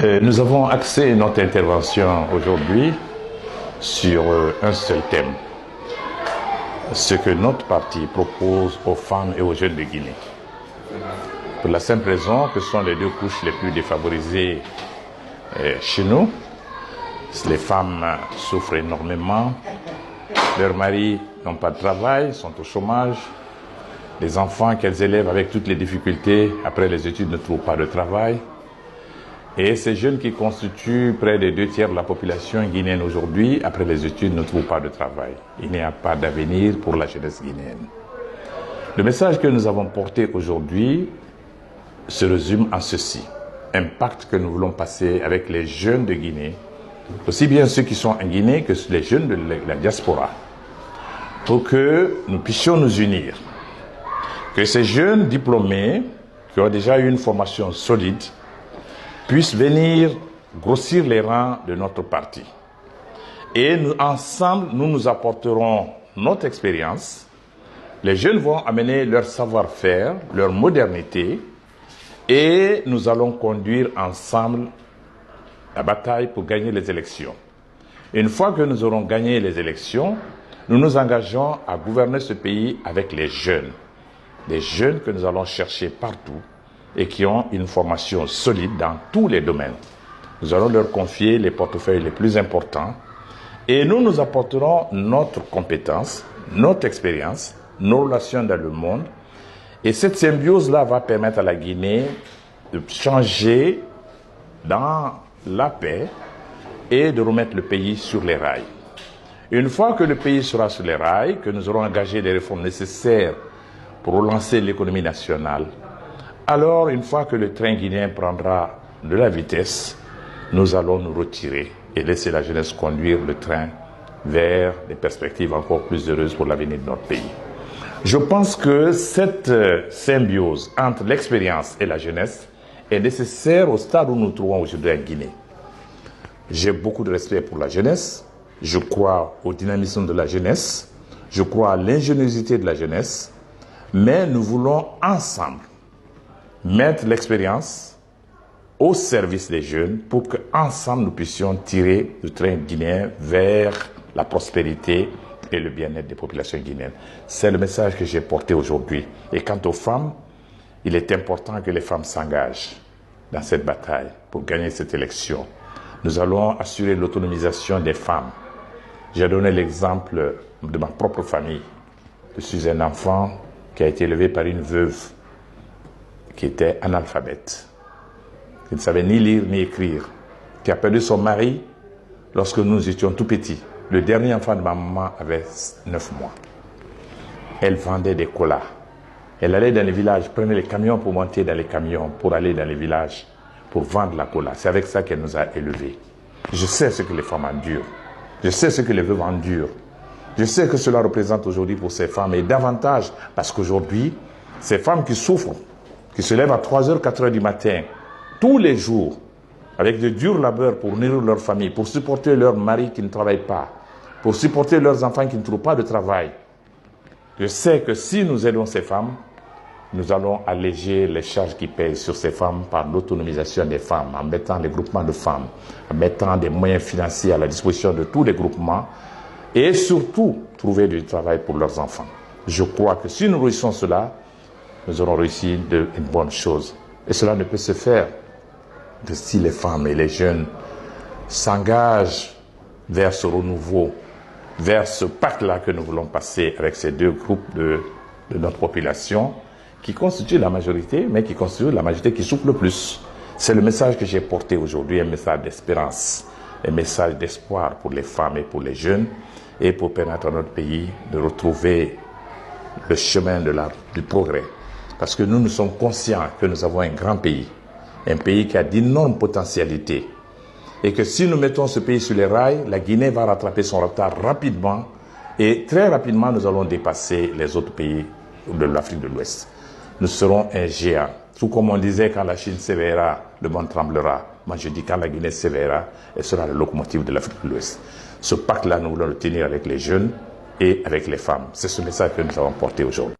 Nous avons axé notre intervention aujourd'hui sur un seul thème, ce que notre parti propose aux femmes et aux jeunes de Guinée. Pour la simple raison que ce sont les deux couches les plus défavorisées chez nous. Les femmes souffrent énormément, leurs maris n'ont pas de travail, sont au chômage, les enfants qu'elles élèvent avec toutes les difficultés après les études ne trouvent pas de travail. Et ces jeunes qui constituent près des 2/3 de la population guinéenne aujourd'hui, après les études, ne trouvent pas de travail. Il n'y a pas d'avenir pour la jeunesse guinéenne. Le message que nous avons porté aujourd'hui se résume en ceci. Un pacte que nous voulons passer avec les jeunes de Guinée, aussi bien ceux qui sont en Guinée que les jeunes de la diaspora, pour que nous puissions nous unir. Que ces jeunes diplômés, qui ont déjà eu une formation solide, puissent venir grossir les rangs de notre parti. Et nous, ensemble, nous apporterons notre expérience. Les jeunes vont amener leur savoir-faire, leur modernité, et nous allons conduire ensemble la bataille pour gagner les élections. Une fois que nous aurons gagné les élections, nous nous engageons à gouverner ce pays avec les jeunes. Des jeunes que nous allons chercher partout et qui ont une formation solide dans tous les domaines. Nous allons leur confier les portefeuilles les plus importants et nous apporterons notre compétence, notre expérience, nos relations dans le monde. Et cette symbiose-là va permettre à la Guinée de changer dans la paix et de remettre le pays sur les rails. Une fois que le pays sera sur les rails, que nous aurons engagé les réformes nécessaires pour relancer l'économie nationale, alors, une fois que le train guinéen prendra de la vitesse, nous allons nous retirer et laisser la jeunesse conduire le train vers des perspectives encore plus heureuses pour l'avenir de notre pays. Je pense que cette symbiose entre l'expérience et la jeunesse est nécessaire au stade où nous nous trouvons aujourd'hui en Guinée. J'ai beaucoup de respect pour la jeunesse, je crois au dynamisme de la jeunesse, je crois à l'ingéniosité de la jeunesse, mais nous voulons ensemble mettre l'expérience au service des jeunes pour qu'ensemble nous puissions tirer le train guinéen vers la prospérité et le bien-être des populations guinéennes. C'est le message que j'ai porté aujourd'hui. Et quant aux femmes, il est important que les femmes s'engagent dans cette bataille pour gagner cette élection. Nous allons assurer l'autonomisation des femmes. J'ai donné l'exemple de ma propre famille. Je suis un enfant qui a été élevé par une veuve qui était analphabète, qui ne savait ni lire ni écrire, qui a perdu son mari lorsque nous étions tout petits. Le dernier enfant de ma maman avait 9 mois. Elle vendait des colas. Elle allait dans les villages, prenait les camions pour monter dans les camions, pour aller dans les villages, pour vendre la cola. C'est avec ça qu'elle nous a élevés. Je sais ce que les femmes endurent. Je sais ce que les veuves endurent. Je sais que cela représente aujourd'hui pour ces femmes, et davantage, parce qu'aujourd'hui, ces femmes qui souffrent, qui se lèvent à 3h, 4h du matin, tous les jours, avec de durs labeurs pour nourrir leur famille, pour supporter leurs maris qui ne travaillent pas, pour supporter leurs enfants qui ne trouvent pas de travail. Je sais que si nous aidons ces femmes, nous allons alléger les charges qui pèsent sur ces femmes par l'autonomisation des femmes, en mettant des groupements de femmes, en mettant des moyens financiers à la disposition de tous les groupements, et surtout trouver du travail pour leurs enfants. Je crois que si nous réussissons cela, nous aurons réussi une bonne chose. Et cela ne peut se faire que si les femmes et les jeunes s'engagent vers ce renouveau, vers ce pacte-là que nous voulons passer avec ces deux groupes de notre population, qui constituent la majorité, mais qui constituent la majorité qui souffre le plus. C'est le message que j'ai porté aujourd'hui, un message d'espérance, un message d'espoir pour les femmes et pour les jeunes, et pour permettre à notre pays de retrouver le chemin du progrès. Parce que nous sommes conscients que nous avons un grand pays qui a d'énormes potentialités. Et que si nous mettons ce pays sur les rails, la Guinée va rattraper son retard rapidement. Et très rapidement, nous allons dépasser les autres pays de l'Afrique de l'Ouest. Nous serons un géant. Tout comme on disait, quand la Chine s'éveillera, le monde tremblera. Moi, je dis quand la Guinée s'éveillera, elle sera la locomotive de l'Afrique de l'Ouest. Ce pacte-là, nous voulons le tenir avec les jeunes et avec les femmes. C'est ce message que nous avons porté aujourd'hui.